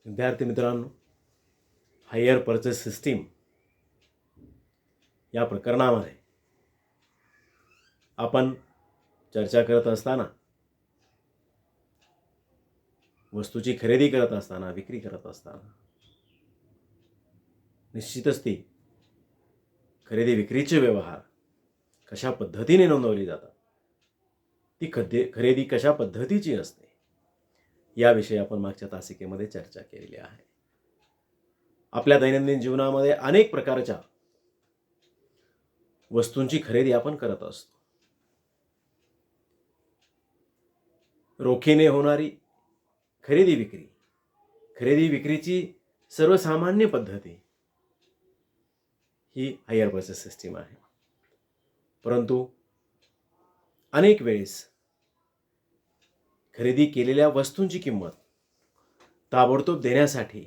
विद्यार्थी मित्रांनो, hire purchase system या प्रकरणामध्ये आपण चर्चा करत असताना, वस्तूची खरेदी करत असताना, विक्री करत असताना निश्चितच ती खरेदी विक्रीचे व्यवहार कशा पद्धतीने नोंदवली जातात, ती खरेदी कशा पद्धतीची असते याविषयी आपण मागच्या तासिकेमध्ये चर्चा केलेली आहे. आपल्या दैनंदिन जीवनामध्ये अनेक प्रकारच्या वस्तूंची खरेदी आपण करत असतो. रोखीने होणारी खरेदी विक्रीची सर्वसामान्य पद्धती ही हायर परचेस सिस्टीम आहे. परंतु अनेक वेळेस खरेदी केलेल्या वस्तूंची किंमत ताबडतोब देण्यासाठी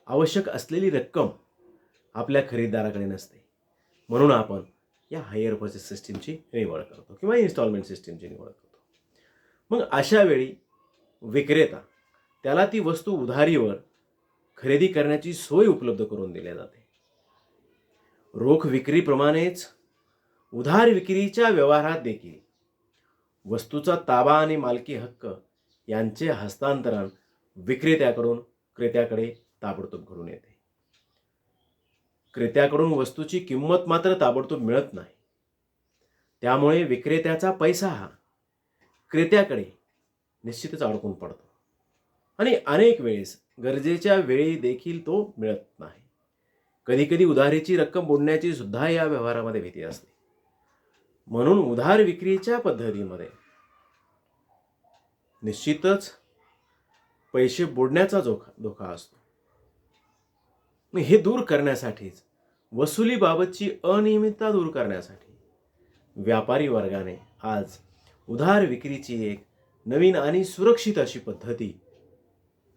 आवश्यक असलेली रक्कम आपल्या खरेदीदाराकडे नसते. म्हणून आपण या हायर परचेस सिस्टीमची निवड करतो किंवा इन्स्टॉलमेंट सिस्टीमची निवड करतो. मग अशा वेळी विक्रेता त्याला ती वस्तू उधारीवर खरेदी करण्याची सोय उपलब्ध करून दिली जाते. रोख विक्रीप्रमाणेच उधार विक्रीच्या व्यवहारात देखील वस्तूचा ताबा आणि मालकी हक्क यांचे हस्तांतरण विक्रेत्याकडून क्रेत्याकडे ताबडतोब घडून येते. क्रेत्याकडून वस्तूची किंमत मात्र ताबडतोब मिळत नाही. त्यामुळे विक्रेत्याचा पैसा हा क्रेत्याकडे निश्चितच अडकून पडतो आणि अनेक वेळेस गरजेच्या वेळी देखील तो मिळत नाही. कधीकधी उधारीची रक्कम बुडण्याची सुद्धा या व्यवहारामध्ये भीती असते. म्हणून उधार विक्रीच्या पद्धतीमध्ये निश्चितच पैसे बुडण्याचा धोका असतो. हे दूर करण्यासाठीच, वसुलीबाबतची अनियमितता दूर करण्यासाठी व्यापारी वर्गाने आज उधार विक्रीची एक नवीन आणि सुरक्षित अशी पद्धती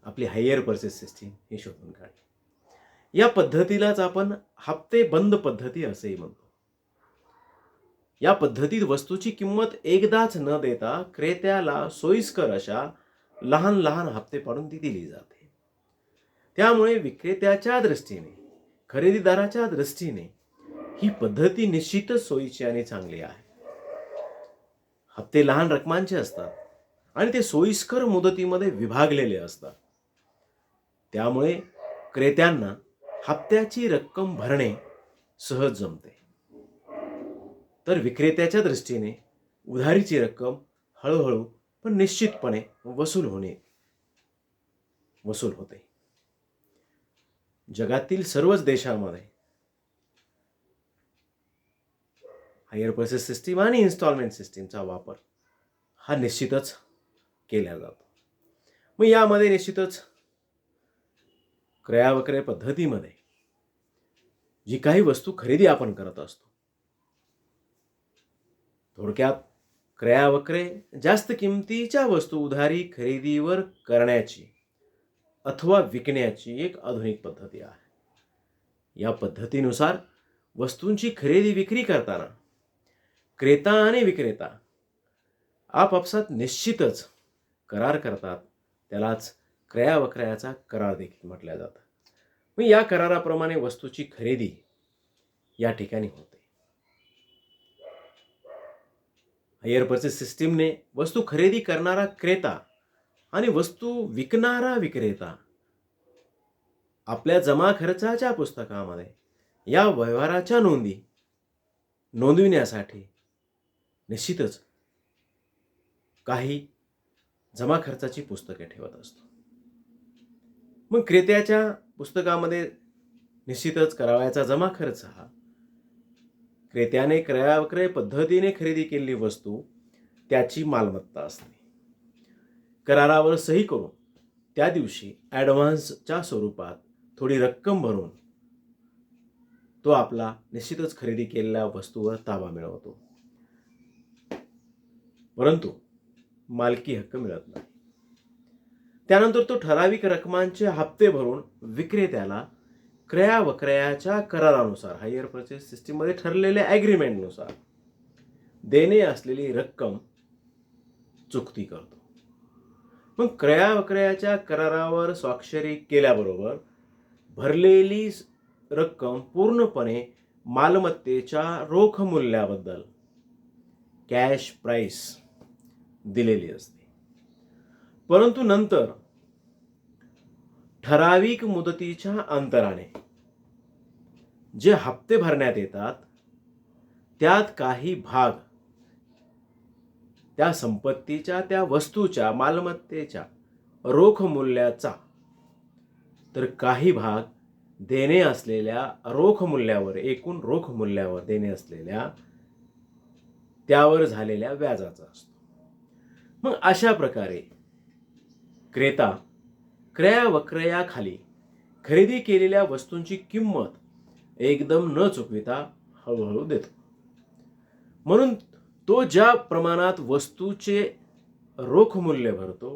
आपली हायर परचेस सिस्टीम ही शोधून काढली. या पद्धतीलाच आपण हप्ते बंद पद्धती असेही म्हणतो. या पद्धतीत वस्तूची किंमत एकदाच न देता क्रेत्याला सोयीस्कर अशा लहान लहान हप्ते पाडून ती दिली जाते. त्यामुळे विक्रेत्याच्या दृष्टीने, खरेदीदाराच्या दृष्टीने ही पद्धती निश्चितच सोयीची आणि चांगली आहे. हप्ते लहान रकमांचे असतात आणि ते सोयीस्कर मुदतीमध्ये विभागलेले असतात. त्यामुळे क्रेत्यांना हप्त्याची रक्कम भरणे सहज जमते. तर विक्रेत्याच्या दृष्टीने उधारीची रक्कम हळूहळू पण निश्चितपणे वसूल होते. जगातील सर्वच देशांमध्ये हायर परचेस सिस्टीम आणि इन्स्टॉलमेंट सिस्टीमचा वापर हा निश्चितच केला जातो. मग यामध्ये निश्चितच क्रय विक्रय पद्धतीमध्ये जी काही वस्तू खरेदी आपण करत असतो, थोडक्यात क्रय विक्रय जास्त किमतीच्या वस्तू उधारी खरेदीवर करण्याची अथवा विकण्याची एक आधुनिक पद्धती आहे. या पद्धतीनुसार वस्तूंची खरेदी विक्री करताना क्रेता आणि विक्रेता आपापसात निश्चितच करार करतात. त्यालाच क्रय विक्रयाचा करार देखील म्हटलं जातं. मग या कराराप्रमाणे वस्तूची खरेदी या ठिकाणी होते. हायर परचेस सिस्टीमने वस्तू खरेदी करणारा क्रेता आणि वस्तू विकणारा विक्रेता आपल्या जमा खर्चाच्या पुस्तकामध्ये या व्यवहाराच्या नोंदविण्यासाठी निश्चितच काही जमा खर्चाची पुस्तके ठेवत असतो. मग क्रेत्याच्या पुस्तकामध्ये निश्चितच करावयाचा जमा खर्च हा क्रेत्याने क्रय विक्रय पद्धतीने खरेदी केलेली वस्तू त्याची मालमत्ता असते. करारावर सही करून त्या दिवशी ॲडव्हान्सच्या स्वरूपात थोडी रक्कम भरून तो आपला निश्चितच खरेदी केलेल्या वस्तूवर ताबा मिळवतो. परंतु मालकी हक्क मिळत नाही. त्यानंतर तो ठराविक रकमांचे हप्ते भरून विक्रेत्याला क्रय विक्रयाच्या करारानुसार, हायर परचेस सिस्टीममध्ये ठरलेल्या ॲग्रीमेंटनुसार देणे असलेली रक्कम चुकती करतो. मग क्रयाविक्रयाच्या करारावर स्वाक्षरी केल्याबरोबर भरलेली रक्कम पूर्णपणे मालमत्तेच्या रोख मूल्याबद्दल कॅश प्राइस दिलेली असते. परंतु नंतर ठराविक मुदतीच्या अंतराने जे हप्ते भरण्यात येतात त्यात काही भाग त्या संपत्तीच्या, त्या वस्तूच्या, मालमत्तेच्या रोख मूल्याचा, तर काही भाग देणे असलेल्या रोख मूल्यावर, एकूण रोख मूल्यावर देणे असलेल्या त्यावर झालेल्या व्याजाचा असतो. मग अशा प्रकारे क्रेता क्रयाविक्रयाखाली खरेदी केलेल्या वस्तूंची किंमत एकदम न चुकविता हळूहळू देतो. म्हणून तो ज्या प्रमाणात वस्तूचे रोख मूल्य भरतो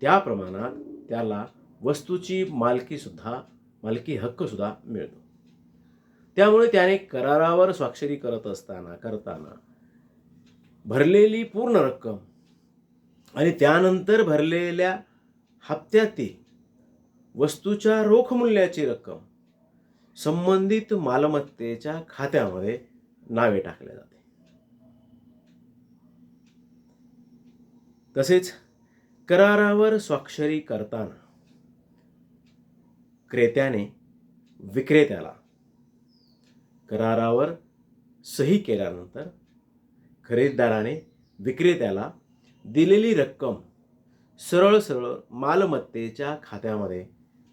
त्या प्रमाणात त्याला वस्तूची मालकी हक्क सुद्धा मिळतो. त्यामुळे त्याने करारावर स्वाक्षरी करताना भरलेली पूर्ण रक्कम आणि त्यानंतर भरलेल्या हप्त्यातील वस्तूच्या रोख मूल्याची रक्कम संबंधित मालमत्तेच्या खात्यामध्ये नावे टाकले जाते. तसेच करारावर स्वाक्षरी करताना क्रेत्याने विक्रेत्याला करारावर सही केल्यानंतर खरेदीदाराने विक्रेत्याला दिलेली रक्कम सरळ सरळ मालमत्तेच्या खात्यामध्ये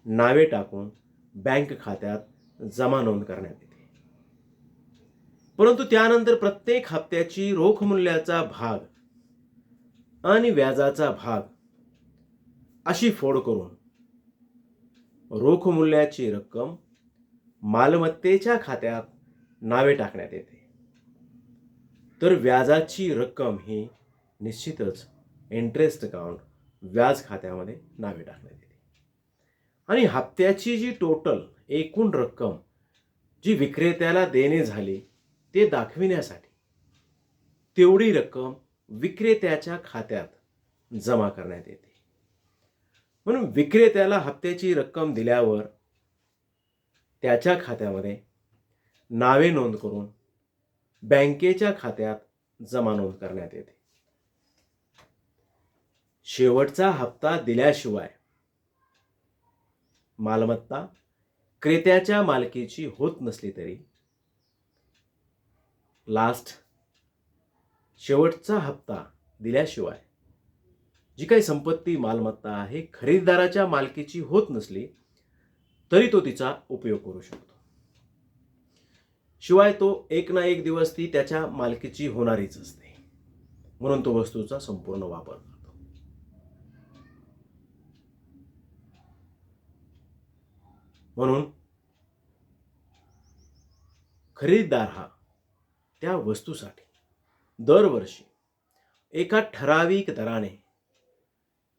नावे टाकून बँक खात्यात जमा नोंद करण्यात येते. परंतु त्यानंतर प्रत्येक हप्त्याची रोख मूल्याचा भाग आणि व्याजाचा भाग अशी फोड करून रोख मूल्याची रक्कम मालमत्तेच्या खात्यात नावे टाकण्यात येते. तर व्याजाची रक्कम ही निश्चितच इंटरेस्ट अकाउंट, व्याज खात्यामध्ये नावे टाकण्यात येते. आणि हप्त्याची जी टोटल एकूण रक्कम जी विक्रेत्याला देणे झाली ते दाखविण्यासाठी तेवढी रक्कम विक्रेत्याच्या खात्यात जमा करण्यात येते. म्हणून विक्रेत्याला हप्त्याची रक्कम दिल्यावर त्याच्या खात्यामध्ये नावे नोंद करून बँकेच्या खात्यात जमा नोंद करण्यात येते. शेवटचा हप्ता दिल्याशिवाय मालमत्ता क्रेत्याच्या मालकीची होत नसली तरी शेवटचा हप्ता दिल्याशिवाय जी काही संपत्ती मालमत्ता आहे खरेदीदाराच्या मालकीची होत नसली तरी तो तिचा उपयोग करू शकतो. शिवाय तो एक ना एक दिवस ती त्याच्या मालकीची होणारीच असते, म्हणून तो वस्तूचा संपूर्ण वापर करतो. म्हणून खरेदीदार हा त्या वस्तूसाठी दरवर्षी एका ठराविक दराने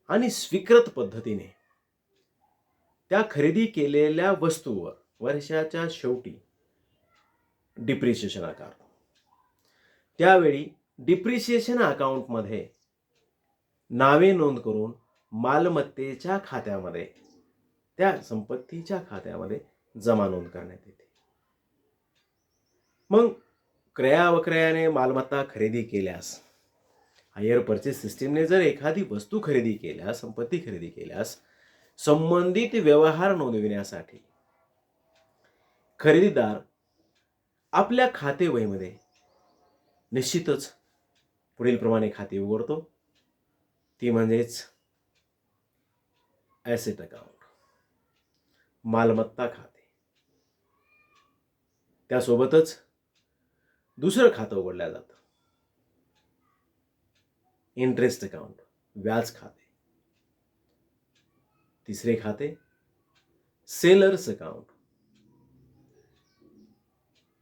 आणि स्वीकृत पद्धतीने त्या खरेदी केलेल्या वस्तूवर वर्षाच्या शेवटी डिप्रिसिएशन आकारतो. त्यावेळी डिप्रिसिएशन अकाउंटमध्ये नावे नोंद करून मालमत्तेच्या खात्यामध्ये, त्या संपत्तीच्या खात्यामध्ये जमा नोंद करण्यात येते. मग क्रयाविक्रयाने मालमत्ता खरेदी केल्यास, हायर परचेस सिस्टीमने जर एखादी वस्तू खरेदी केल्यास, संपत्ती खरेदी केल्यास, संबंधित व्यवहार नोंदविण्यासाठी खरेदीदार आपल्या खाते वहीमध्ये निश्चितच पुढील प्रमाणे खाते उघडतो. ती म्हणजेच ॲसेट अकाउंट, मालमत्ता खाते. त्यासोबतच दुसरं खातं उघडलं जातं, इंटरेस्ट अकाउंट, व्याज खाते. तिसरे खाते सेलर्स अकाउंट,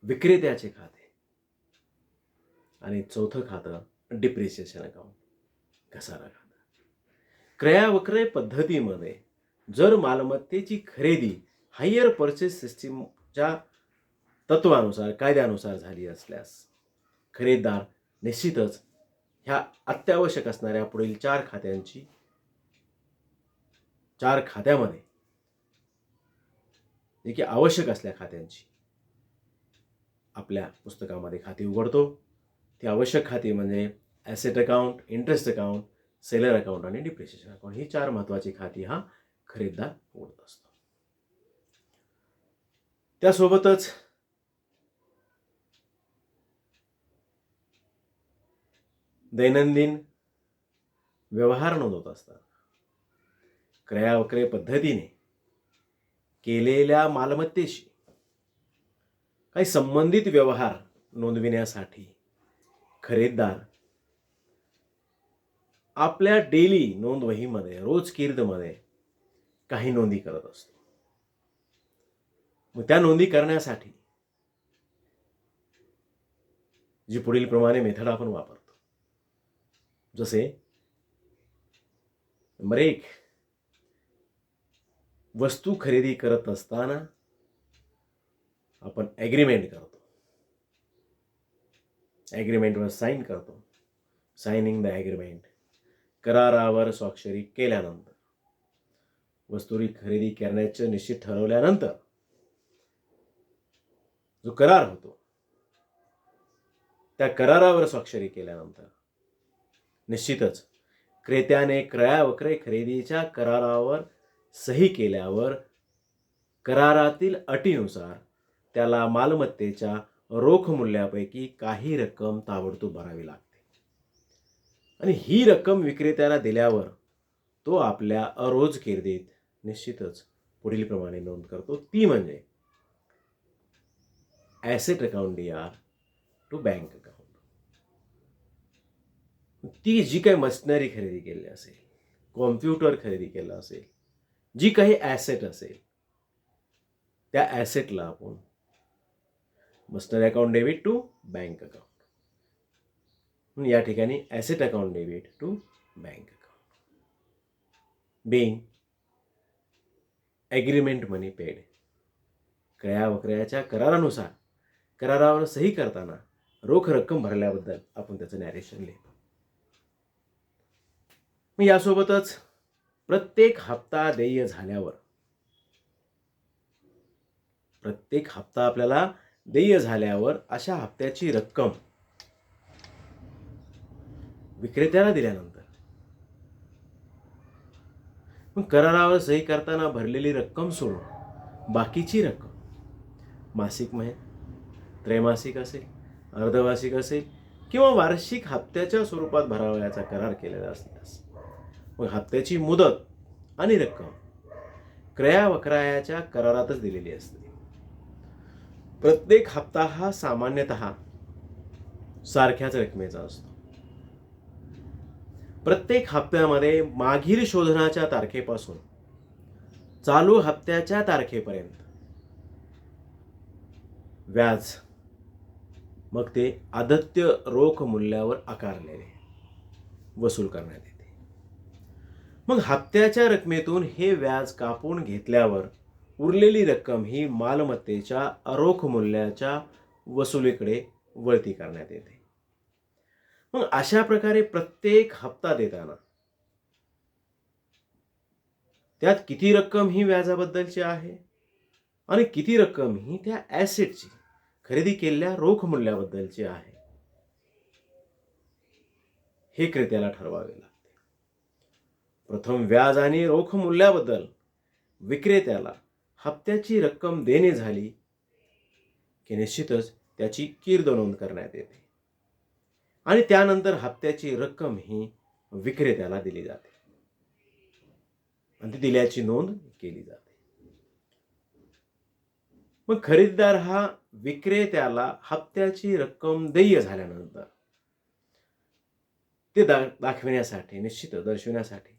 विक्रेत्याचे खाते. आणि चौथं खातं डिप्रिसिएशन अकाउंट, घसारा खाता. क्रयाविक्रय पद्धतीमध्ये जर मालमत्तेची खरेदी हायर परचेस सिस्टीमच्या तत्वानुसार, कायद्यानुसार झाली असल्यास खरेदीदार निश्चितच ह्या अत्यावश्यक असणाऱ्या पुढील 4 खात्यांची 4 खात्यामध्ये जे की आवश्यक असल्या खात्यांची आपल्या पुस्तकामध्ये खाती उघडतो. ती आवश्यक खाती म्हणजे asset account, interest account, seller account आणि डिप्रिशिएशन अकाउंट. ही 4 महत्त्वाची खाती हा खरेदीदार उघडत असतो. त्यासोबतच दैनंदिन व्यवहार नोंदवत असतात. क्रय-विक्रय पद्धतीने केलेल्या मालमत्तेशी काही संबंधित व्यवहार नोंदविण्यासाठी खरेदीदार आपल्या डेली नोंदवहीमध्ये, रोजकीर्दमध्ये काही नोंदी करत असतो. मग त्या नोंदी करण्यासाठी जी पुढील प्रमाणे मेथड आपण वापरतो. जसे नंबर 1, वस्तू खरेदी करत असताना आपण ॲग्रीमेंट करतो. ॲग्रीमेंटवर साईन करतो. Signing the agreement. करारावर स्वाक्षरी केल्यानंतर, वस्तू खरेदी करण्याचे निश्चित ठरवल्यानंतर जो करार होतो, त्या करारावर स्वाक्षरी केल्यानंतर निश्चितच क्रेत्याने क्रय-विक्रय खरेदीच्या करारावर सही केल्यावर करारातील अटीनुसार त्याला मालमत्तेच्या रोख मूल्यापैकी काही रक्कम ताबडतोब भरावी लागते. आणि ही रक्कम विक्रेत्याला दिल्यावर तो आपल्या रोजकीर्दीत निश्चितच पुढील प्रमाणे नोंद करतो. ती म्हणजे asset account DR to bank account. ती जी काही मशिनरी खरेदी केली असेल, कॉम्प्युटर खरेदी केला असेल, जी काही ॲसेट असेल, त्या ॲसेटला आपण machinery account debit to bank account. या ठिकाणी asset account debit to bank account. Being agreement money paid. क्रय-विक्रयाच्या करारानुसार करारावर सही करताना रोख रक्कम भरल्याबद्दल आपण त्याचं नॅरेशन लिहितो. मग यासोबतच प्रत्येक हप्ता देय झाल्यावर, प्रत्येक हप्ता आपल्याला देय झाल्यावर अशा हप्त्याची रक्कम विक्रेत्याला दिल्यानंतर मग करारावर सही करताना भरलेली रक्कम सोडून बाकीची रक्कम मासिक, त्रैमासिक असेल, अर्धवार्षिक असेल किंवा वार्षिक हप्त्याच्या स्वरूपात भरावयाचा करार केलेला असल्यास मग हप्त्याची मुदत आणि रक्कम क्रय-विक्रयाच्या करारातच दिलेली असते. प्रत्येक हप्ता हा सामान्यतः सारख्याच रकमेचा असतो. प्रत्येक हप्त्यामध्ये मागील शोधनाच्या तारखेपासून चालू हप्त्याच्या तारखेपर्यंत व्याज मग ते आदत्य रोख मूल्यावर आकारलेले वसूल करण्यात येते. मग हप्त्याच्या रकमेतून हे व्याज कापून घेतल्यावर उरलेली रक्कम ही मालमत्तेच्या रोख मूल्याच्या वसुलीकडे वळती करण्यात येते. मग अशा प्रकारे प्रत्येक हप्ता देताना त्यात किती रक्कम ही व्याजाबद्दलची आहे आणि किती रक्कम ही त्या ॲसेटची, खरेदी केलेल्या रोख मूल्याबद्दलची आहे, हे क्रेत्याला ठरवावे लागते. प्रथम व्याज आणि रोख मूल्याबद्दल विक्रेत्याला हप्त्याची रक्कम देणे झाली की निश्चितच त्याची कीर्द नोंद करण्यात येते आणि त्यानंतर हप्त्याची रक्कम ही विक्रेत्याला दिली जाते आणि ती दिल्याची नोंद केली जाते. मग खरेदीदार हा विक्रेत्याला हप्त्याची रक्कम देय झाल्यानंतर ते दाखविण्यासाठी, निश्चित दर्शविण्यासाठी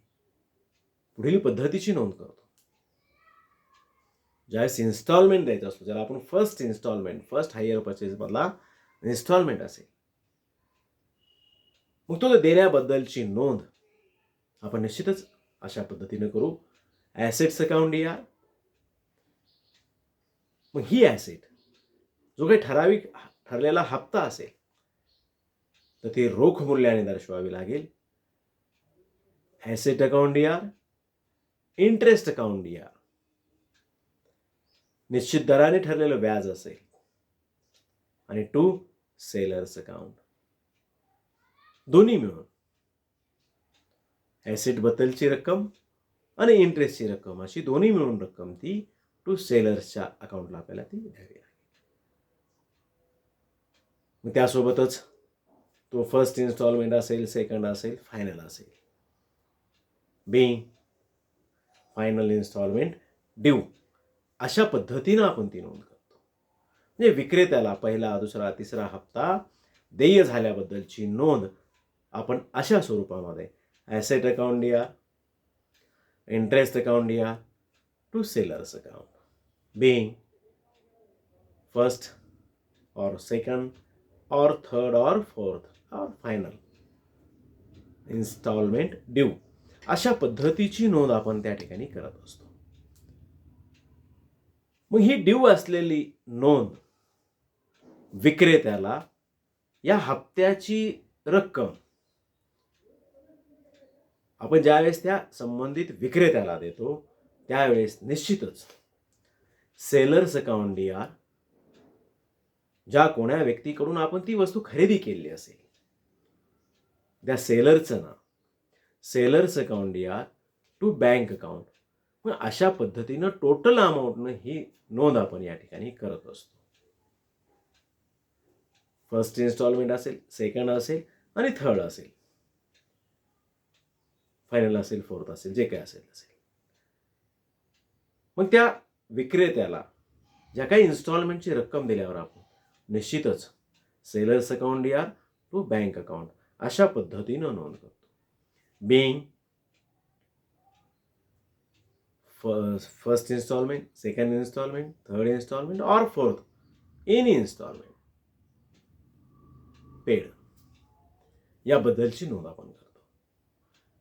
पुढील पद्धतीची नोंद करतो. ज्यावेळेस इन्स्टॉलमेंट द्यायचा असतो, ज्याला आपण first instalment, first hire purchase मधला इन्स्टॉलमेंट असेल, मग तो देण्याबद्दलची नोंद आपण निश्चितच अशा पद्धतीने करू. Assets account DR. मग ही ॲसेट जो काही ठराविक ठरलेला हप्ता असेल तर ते रोख मूल्याने दर्शवावी लागेल. Asset account DR. Interest account D R, निश्चित दराने ठरलेलं व्याज असेल. आणि टू सेलर्स अकाउंट, दोन्ही मिळून ॲसेट बद्दलची रक्कम आणि इंटरेस्टची रक्कम अशी दोन्ही मिळून रक्कम ती टू सेलर्सच्या अकाउंटला आपल्याला ती द्यावी लागेल. मग त्यासोबतच तो फर्स्ट इन्स्टॉलमेंट असेल, सेकंड असेल, फायनल असेल. बिंग फायनल इन्स्टॉलमेंट ड्यू अशा पद्धतीनं आपण ती नोंद करतो. म्हणजे विक्रेत्याला पहिला, दुसरा, तिसरा हप्ता देय झाल्याबद्दलची नोंद आपण अशा स्वरूपामध्ये asset account D R, interest account D R, to sellers account, being first or second or third or fourth or final installment due अशा पद्धतीची नोंद आपण त्या ठिकाणी करत असतो. मग ही ड्यू असलेली नोंद विक्रेत्याला या हप्त्याची रक्कम आपण ज्यावेळेस त्या संबंधित विक्रेत्याला देतो त्यावेळेस निश्चितच सेलर्स अकाउंट डी आर, ज्या कोण्या व्यक्तीकडून आपण ती वस्तू खरेदी केली असेल त्या सेलरचं नाव, sellers account D R to bank account. मग अशा पद्धतीनं टोटल अमाऊंटनं ही नोंद आपण या ठिकाणी करत असतो. फर्स्ट इन्स्टॉलमेंट असेल, सेकंड असेल आणि थर्ड असेल, फायनल असेल, फोर्थ असेल, जे काय असेल असेल. मग त्या विक्रेत्याला ज्या काही इन्स्टॉलमेंटची रक्कम दिल्यावर आपण निश्चितच sellers account D R to bank account अशा पद्धतीनं नोंद करतो. Being first instalment, second instalment, third instalment और फोर्थ एनी इन्स्टॉलमेंट पेड याबद्दलची नोंद आपण करतो.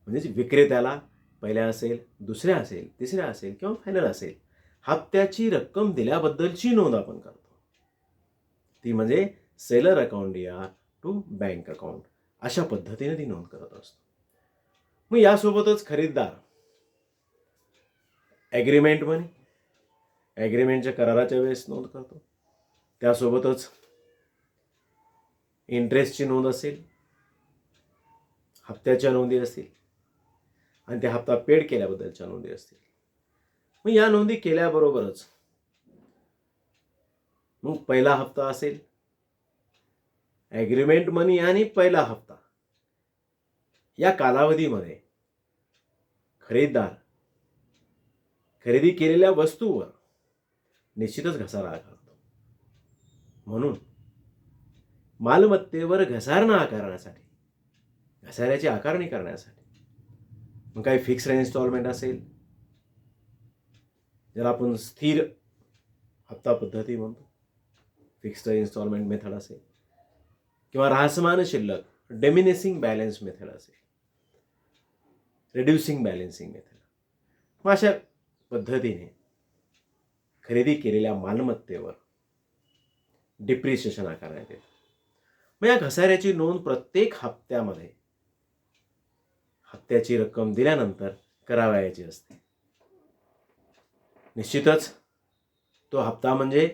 म्हणजे विक्रेत्याला पहिल्या असेल, दुसऱ्या असेल, तिसऱ्या असेल किंवा फायनल असेल हप्त्याची रक्कम दिल्याबद्दलची नोंद आपण करतो. ती म्हणजे seller account D R to bank account अशा पद्धतीने ती नोंद करत असतो. मग यासोबतच खरीददार ॲग्रीमेंट मनी, ॲग्रीमेंटच्या कराराच्या वेळेस नोंद करतो. त्यासोबतच इंटरेस्टची नोंद असेल, हप्त्याच्या नोंदी असतील आणि त्या हप्ता पेड केल्याबद्दलच्या नोंदी असतील. मग या नोंदी केल्याबरोबरच मग पहिला हप्ता असेल, ॲग्रीमेंट मनी आणि पहिला हप्ता या कालावधीमध्ये खरेदीदार खरेदी केलेल्या वस्तूवर निश्चितच घसारा आकारतो. म्हणून मालमत्तेवर घसारणा आकारण्यासाठी, घसाऱ्याची आकारणी करण्यासाठी मग काही फिक्स्ड इन्स्टॉलमेंट असेल, ज्याला आपण स्थिर हप्ता पद्धती म्हणतो, फिक्स्ड इन्स्टॉलमेंट मेथड असेल किंवा ऱ्हासमान शिल्लक डिमिनिशिंग बॅलन्स मेथड असेल, रिड्युसिंग बॅलन्सिंग मेथड. मग अशा पद्धतीने खरेदी केलेल्या मालमत्तेवर डिप्रिशिएशन आकारण्यात येतं. मग या घसाऱ्याची नोंद प्रत्येक हप्त्यामध्ये हप्त्याची रक्कम दिल्यानंतर करावयाची असते. निश्चितच तो हप्ता म्हणजे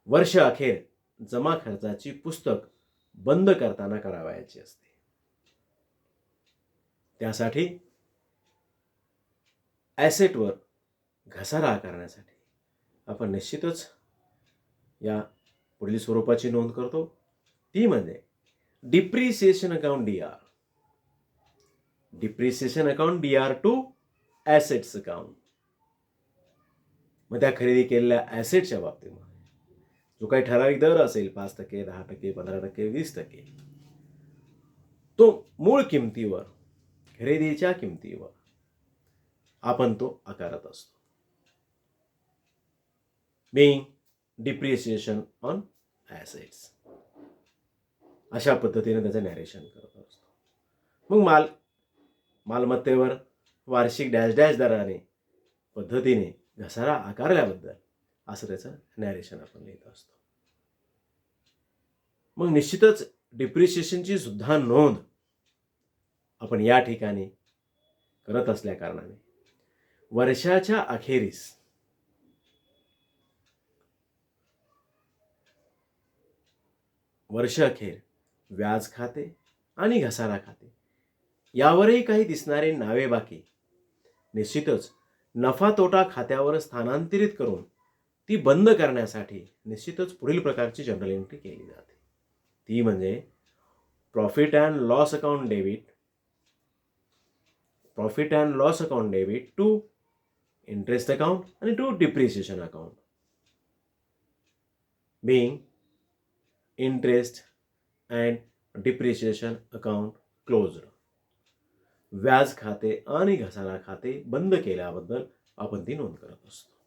वर्ष अखेर जमा खर्चाची पुस्तक बंद करताना करावयाची असते. त्यासाठी ॲसेटवर घसारा आकारण्यासाठी आपण निश्चितच या पुढील स्वरूपाची नोंद करतो. ती म्हणजे depreciation account D R, depreciation account D R to assets account. मग त्या खरेदी केलेल्या ॲसेटच्या बाबतीमध्ये जो काही ठराविक दर असेल 5%, 10%, 15%, 20%, तो मूळ किमतीवर, खरेदीच्या किमतीवर आपण तो आकारत असतो. बिंग डिप्रिसिएशन ऑन ॲसेट्स अशा पद्धतीने त्याचं नॅरेशन करत असतो. मग मालमत्तेवर वार्षिक डॅश डॅश दराने पद्धतीने घसारा आकारल्याबद्दल असं त्याचं नॅरेशन आपण लिहित असतो. मग निश्चितच डिप्रिशिएशनची सुद्धा नोंद आपण या ठिकाणी करत असल्या कारणाने वर्षाच्या अखेरीस वर्ष अखेर व्याज खाते आणि घसारा खाते यावरही काही दिसणारे नावे बाकी निश्चितच नफा तोटा खात्यावर स्थानांतरित करून ती बंद करण्यासाठी निश्चितच पुढील प्रकारची जर्नल एंट्री केली जाते. ती म्हणजे profit and loss account debit to interest account आणि to depreciation account. being interest and depreciation account closed. व्याज खाते आणि घसारा खाते बंद केल्याबद्दल आपण ती नोंद करत असतो.